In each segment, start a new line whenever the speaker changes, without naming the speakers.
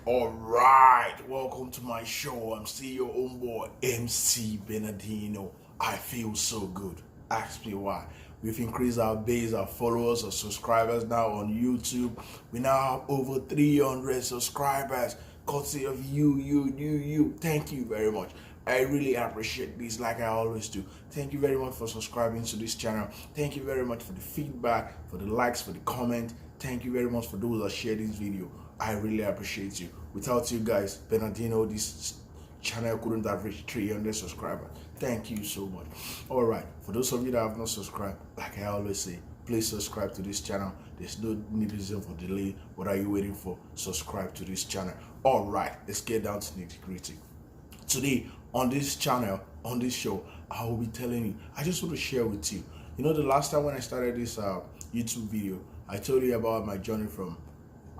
All right, welcome to my show. I'm still your own boy, MC Bernardino. I feel so good. Ask me why. We've increased our base, our followers, our subscribers now on YouTube. We now have over 300 subscribers. Courtesy of you. Thank you very much. I really appreciate this like I always do. Thank you very much for subscribing to this channel. Thank you very much for the feedback, for the likes, for the comment. Thank you very much for those that share this video. I really appreciate you. Without you guys, Bernardino, this channel couldn't have reached 300 subscribers. Thank you so much. All right, for those of you that have not subscribed, like I always say, please subscribe to this channel. There's no reason for delay. What are you waiting for? Subscribe to this channel. All right, let's get down to nitty-gritty. Today on this channel, on this show, I will be telling you, I just want to share with you. You know, the last time when I started this YouTube video, I told you about my journey from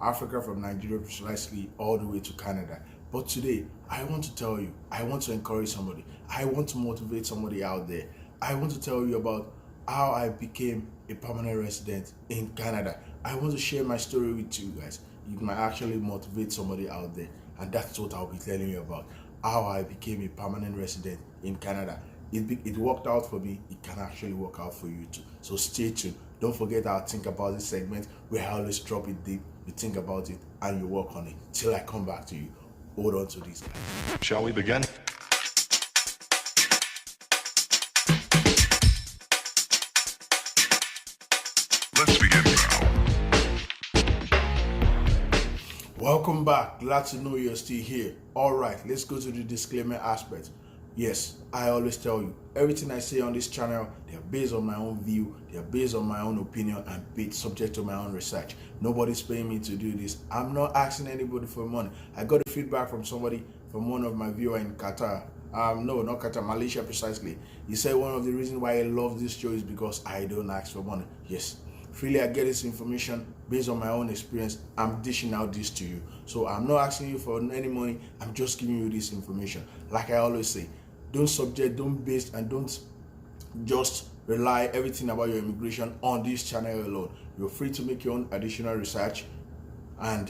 Africa, from Nigeria precisely, all the way to Canada. But today, I want to tell you, I want to encourage somebody. I want to motivate somebody out there. I want to tell you about how I became a permanent resident in Canada. I want to share my story with you guys. It might actually motivate somebody out there. And that's what I'll be telling you about. How I became a permanent resident in Canada. It worked out for me. It can actually work out for you too. So stay tuned. Don't forget I'll think about this segment where I always drop it deep. You think about it and you work on it till I come back to you. Hold on to this.
Shall we begin? Let's begin now.
Welcome back. Glad to know you're still here. All right, let's go to the disclaimer aspect. Yes, I always tell you, everything I say on this channel, they are based on my own view, they are based on my own opinion, and based subject to my own research. Nobody's paying me to do this. I'm not asking anybody for money. I got a feedback from somebody, from one of my viewers in Qatar. No, not Qatar, Malaysia precisely. He said one of the reasons why I love this show is because I don't ask for money. Yes, freely I get this information based on my own experience. I'm dishing out this to you. So I'm not asking you for any money. I'm just giving you this information. Like I always say, don't base and don't just rely everything about your immigration on this channel alone. You're free to make your own additional research and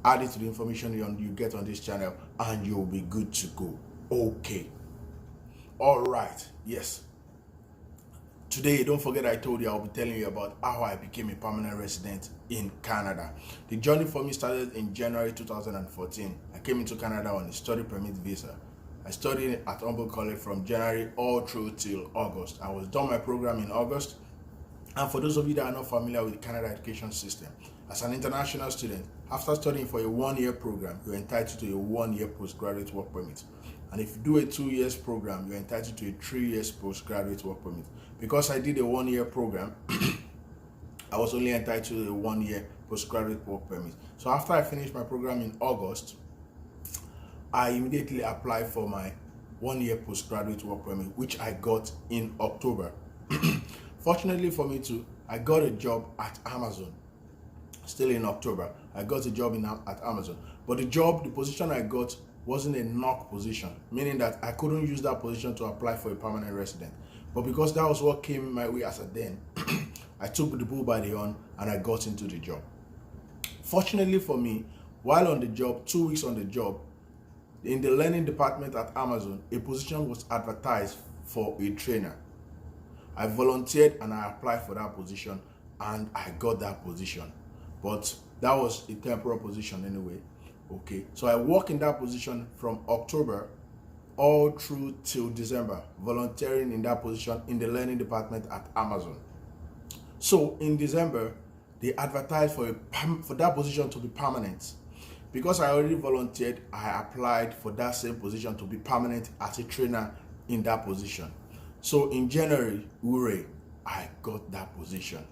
add it to the information you get on this channel, and you'll be good to go. Okay. All right. Yes. Today, don't forget I told you I'll be telling you about how I became a permanent resident in Canada. The journey for me started in January 2014. I came into Canada on a study permit visa. I studied at Humboldt College from January all through till August. I was done my program in August. And for those of you that are not familiar with the Canada education system, as an international student, after studying for a 1-year program, you're entitled to a 1-year postgraduate work permit. And if you do a 2 years program, you're entitled to a 3 years postgraduate work permit. Because I did a 1-year program, I was only entitled to a 1-year postgraduate work permit. So after I finished my program in August, I immediately applied for my 1-year postgraduate work permit, which I got in October. Fortunately for me too, I got a job at Amazon. Still in October, I got a job at Amazon. But the position I got wasn't a knock position, meaning that I couldn't use that position to apply for a permanent resident. But because that was what came my way as a then, I took the bull by the horn and I got into the job. Fortunately for me, while on the job, 2 weeks on the job, in the learning department at Amazon, a position was advertised for a trainer. I volunteered and I applied for that position and I got that position. But that was a temporary position anyway. Okay, so I worked in that position from October all through till December, volunteering in that position in the learning department at Amazon. So in December, they advertised for that position to be permanent. Because I already volunteered, I applied for that same position to be permanent as a trainer in that position. So in January, hooray, I got that position.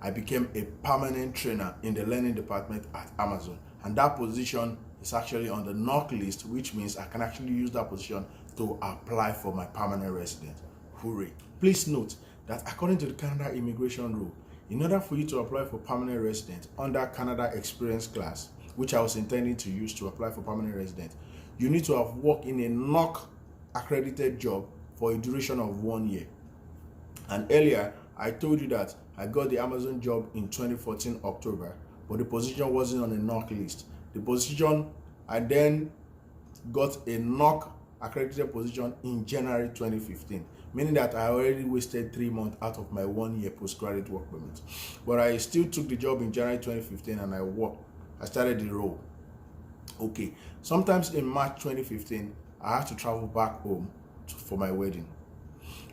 I became a permanent trainer in the learning department at Amazon. And that position is actually on the knock list, which means I can actually use that position to apply for my permanent resident. Hooray. Please note that according to the Canada immigration rule, in order for you to apply for permanent resident under Canada Experience class, which I was intending to use to apply for permanent resident, you need to have worked in a knock accredited job for a duration of 1 year. And earlier, I told you that I got the Amazon job in 2014 October, but the position wasn't on the knock list. The position I then got a NOC accredited position in January 2015, meaning that I already wasted 3 months out of my 1 year postgraduate work permit. But I still took the job in January 2015 and I started the role. Okay, sometimes in March 2015, I had to travel back home for my wedding.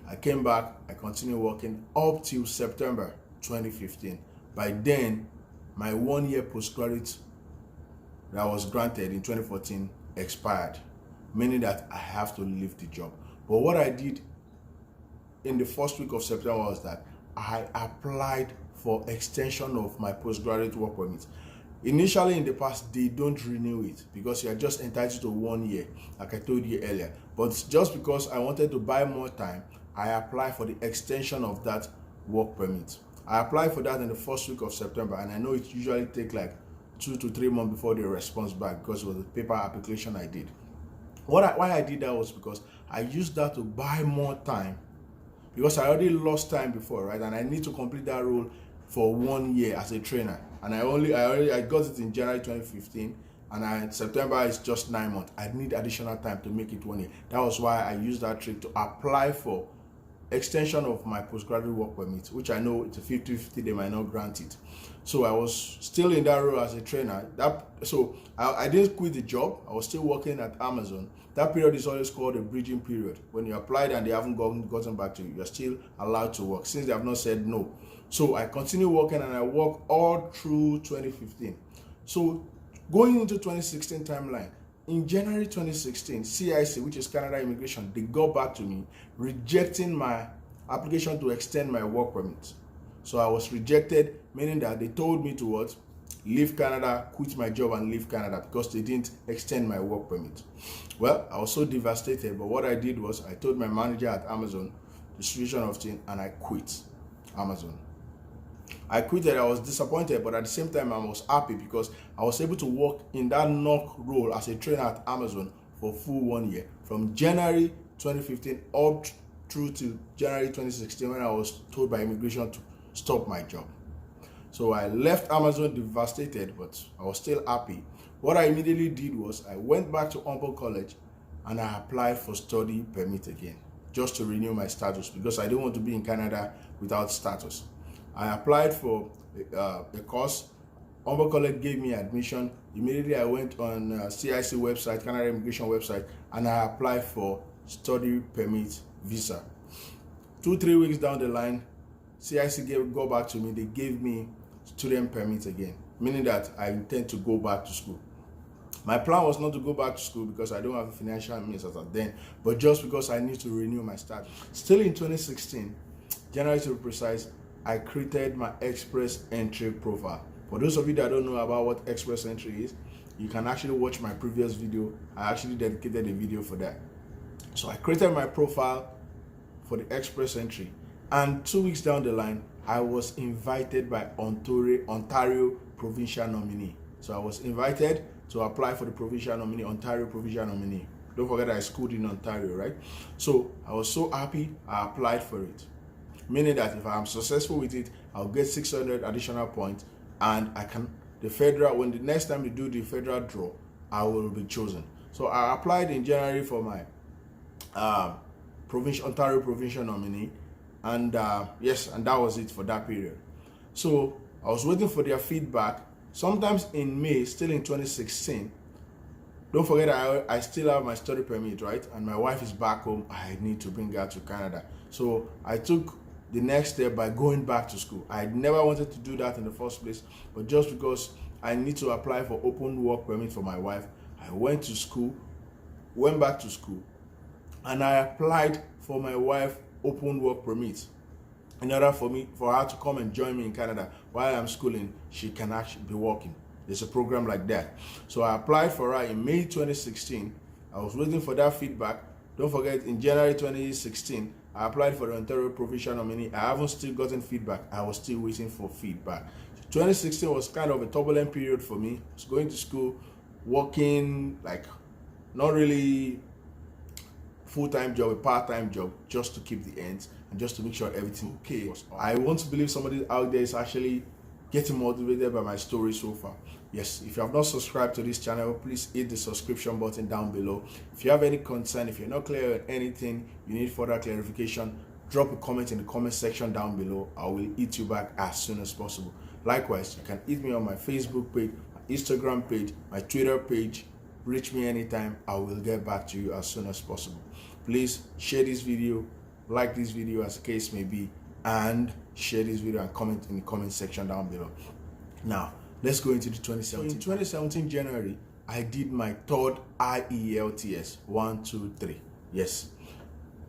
I came back, I continued working up till September 2015. By then, my 1 year postgraduate that was granted in 2014 expired, meaning that I have to leave the job. But what I did in the first week of September was that I applied for extension of my postgraduate work permit. Initially in the past, they don't renew it because you are just entitled to 1 year, like I told you earlier. But just because I wanted to buy more time, I applied for the extension of that work permit. I applied for that in the first week of September, and I know it usually takes like 2 to 3 months before they respond back because it was a paper application I did. Why I did that was because I used that to buy more time, because I already lost time before, right? And I need to complete that role for 1 year as a trainer. And I got it in January 2015, and September is just 9 months. I need additional time to make it 1 year. That was why I used that trick to apply for extension of my postgraduate work permit, which I know it's a 50-50, they might not grant it. So I was still in that role as a trainer. I didn't quit the job. I was still working at Amazon. That period is always called a bridging period. When you applied and they haven't gotten back to you, you're still allowed to work since they have not said no. So I continued working, and I worked all through 2015. So going into 2016 timeline, in January 2016, CIC, which is Canada Immigration, they got back to me rejecting my application to extend my work permit. So I was rejected, meaning that they told me to what? Leave Canada, quit my job and leave Canada because they didn't extend my work permit. Well, I was so devastated, but what I did was I told my manager at Amazon the situation of things, and I quit Amazon. I quit. I was disappointed, but at the same time I was happy because I was able to work in that NOC role as a trainer at Amazon for full 1 year, from January 2015 up through to January 2016, when I was told by immigration to stop my job. So I left Amazon devastated, but I was still happy. What I immediately did was I went back to Humboldt College and I applied for study permit again, just to renew my status, because I didn't want to be in Canada without status. I applied for a course. Humboldt College gave me admission. Immediately I went on CIC website, Canada Immigration website, and I applied for study permit visa. 2-3 weeks down the line, CIC got back to me. They gave me student permit again, meaning that I intend to go back to school. My plan was not to go back to school because I don't have financial means as of then, but just because I need to renew my status. Still in 2016, January to be precise, I created my express entry profile. For those of you that don't know about what express entry is, you can actually watch my previous video. I actually dedicated a video for that. So I created my profile for the express entry, and 2 weeks down the line, I was invited by Ontario Provincial nominee. So I was invited to apply for the Provincial nominee, Ontario Provincial nominee. Don't forget I schooled in Ontario, right? So I was so happy I applied for it, meaning that if I'm successful with it, I'll get 600 additional points, and when the next time we do the federal draw, I will be chosen. So I applied in January for my Ontario Provincial nominee, and yes, and that was it for that period. So I was waiting for their feedback. Sometimes in May, still in 2016, don't forget I still have my study permit, right? And my wife is back home. I need to bring her to Canada. So I took the next step by going back to school. I never wanted to do that in the first place, but just because I need to apply for open work permit for my wife, I went back to school, and I applied for my wife open work permit in order for her to come and join me in Canada while I'm schooling. She can actually be working. There's a program like that. So I applied for her in May 2016. I was waiting for that feedback. Don't forget, in January 2016, I applied for the Ontario Provincial nominee. I haven't still gotten feedback. I was still waiting for feedback. 2016 was kind of a turbulent period for me. I was going to school, working, like, not really full-time job, a part-time job, just to keep the ends and just to make sure everything okay. I want to believe somebody out there is actually getting motivated by my story so far. Yes, if you have not subscribed to this channel, please hit the subscription button down below. If you have any concern, if you're not clear on anything, you need further clarification, drop a comment in the comment section down below. I will hit you back as soon as possible. Likewise, you can hit me on my Facebook page, my Instagram page, my Twitter page. Reach me anytime. I will get back to you as soon as possible. Please share this video, like this video as the case may be, and share this video and comment in the comment section down below. Now, let's go into the 2017. In 2017 January, I did my third IELTS 1, 2, 3. Yes,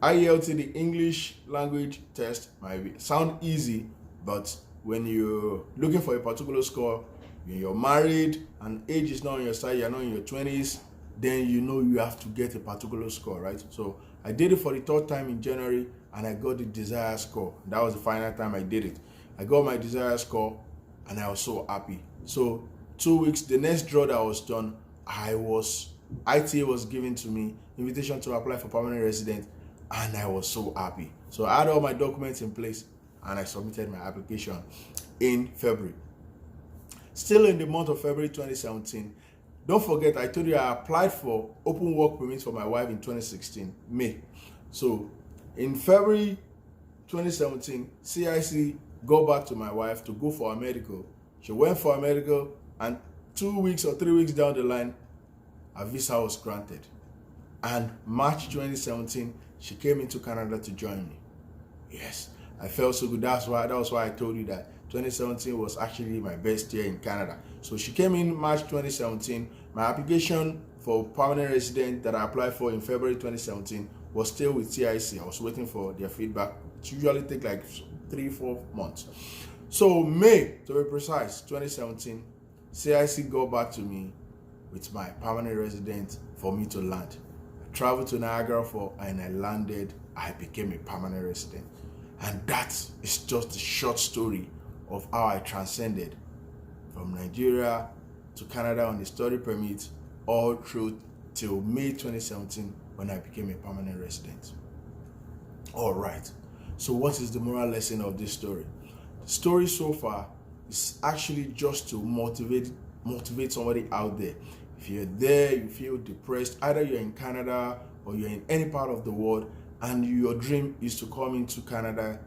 IELTS, the English language test, might sound easy, but when you're looking for a particular score, you're married and age is not on your side, you're not in your 20s, then you know you have to get a particular score, right? So I did it for the third time in January and I got the desired score. That was the final time I did it. I got my desired score and I was so happy. So 2 weeks, the next draw that was done, ITA was given to me, invitation to apply for permanent resident, and I was so happy. So I had all my documents in place and I submitted my application in February. Still in the month of February 2017, don't forget I told you I applied for open work permit for my wife in 2016, May. So in February 2017, CIC got back to my wife to go for a medical. She went for a medical and 2 weeks or 3 weeks down the line, a visa was granted. And March 2017, she came into Canada to join me. Yes, I felt so good. That was why I told you that 2017 was actually my best year in Canada. So she came in March 2017. My application for permanent resident that I applied for in February 2017 was still with CIC. I was waiting for their feedback. It usually takes like 3-4 months. So May, to be precise, 2017, CIC got back to me with my permanent resident for me to land. I traveled to Niagara and I landed. I became a permanent resident. And that is just a short story of how I transcended from Nigeria to Canada on the study permit all through till May 2017 when I became a permanent resident. All right. So what is the moral lesson of this story? The story so far is actually just to motivate somebody out there. If you're there, you feel depressed, either you're in Canada or you're in any part of the world and your dream is to come into Canada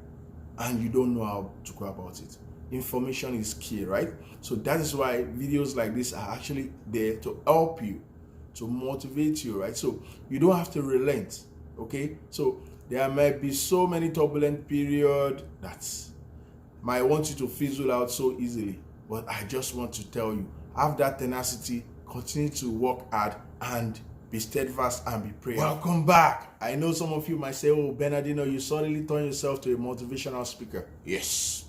and you don't know how to go about it. Information is key, right? So that is why videos like this are actually there to help you, to motivate you, right? So you don't have to relent, okay? So there might be so many turbulent periods that might want you to fizzle out so easily, but I just want to tell you, have that tenacity, continue to work hard and be steadfast and be prayerful. Welcome back. I know some of you might say, oh, Bernardino, you suddenly turn yourself to a motivational speaker. Yes,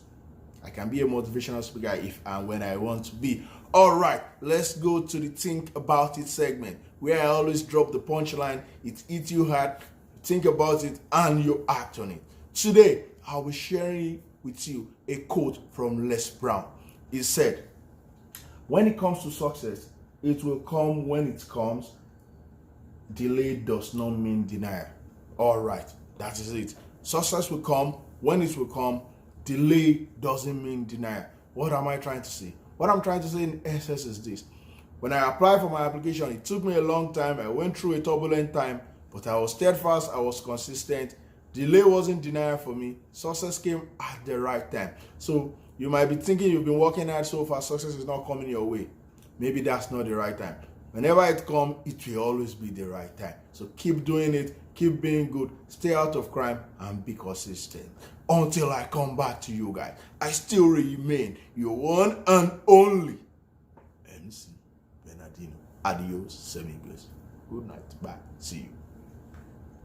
I can be a motivational speaker if and when I want to be. All right, let's go to the think about it segment where I always drop the punchline. It hits you hard, think about it, and you act on it. Today, I'll be sharing with you a quote from Les Brown. He said, when it comes to success, it will come when it comes. Delay does not mean denial. All right, that is it. Success will come when it will come. Delay doesn't mean denial. What am I trying to say? What I'm trying to say in essence is this. When I applied for my application, it took me a long time. I went through a turbulent time, but I was steadfast. I was consistent. Delay wasn't denial for me. Success came at the right time. So you might be thinking you've been working hard so far, success is not coming your way. Maybe that's not the right time. Whenever it comes, it will always be the right time. So keep doing it, keep being good, stay out of crime, and be consistent. Until I come back to you guys, I still remain your one and only MC Bernardino. Adios, amigos. Good night. Bye. See you.